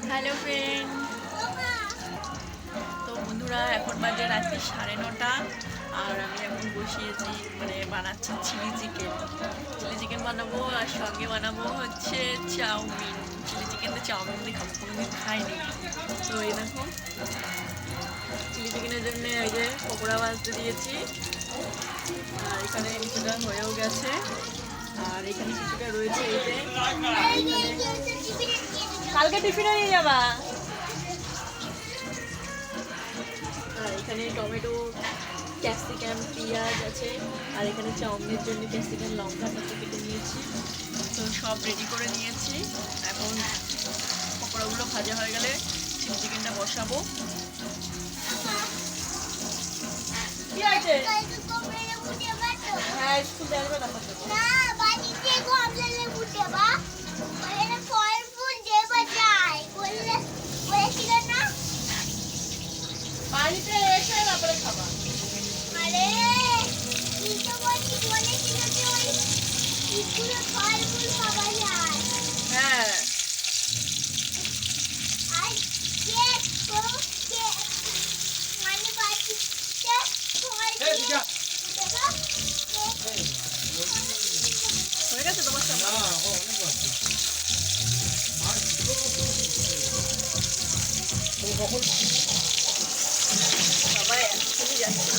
Hello friend. তো বন্ধুরা, এখন বাজে রাত্রি 9:30 আর আমি এখন বসিয়েছি বানাচ্ছি চিলি চিকেন বানাবো আর সঙ্গে বানাবো হচ্ছে চাউমিন। চিলি চিকেন তো চাউমিন দিয়ে খাবো, কোনোদিন খাইনি। তো এই দেখো চিলি চিকেনের জন্য ওই যে পকোড়া ভাজতে দিয়েছি, আর এখানে কিছুটা হয়েও গেছে, আর এখানে কিছুটা রয়েছে। এই যে কালকে টিফিনে নিয়ে যাবা। আর এখানে টমেটো, ক্যাপসিকাম, পেঁয়াজ আছে, আর এখানে চাউমিনের জন্য ক্যাপসিকাম, লঙ্কা কেটে নিয়েছি। তো সব রেডি করে নিয়েছি। এখন পকোড়াগুলো ভাজা হয়ে গেলে চিলি চিকেনটা বসাবো। কি আছে? হ্যাঁ, স্কুল যাবে না। বাড়িতে এসে তারপরে খাবা। হ্যাঁ, হয়ে গেছে তোমার সবাই এখনই যাচ্ছে।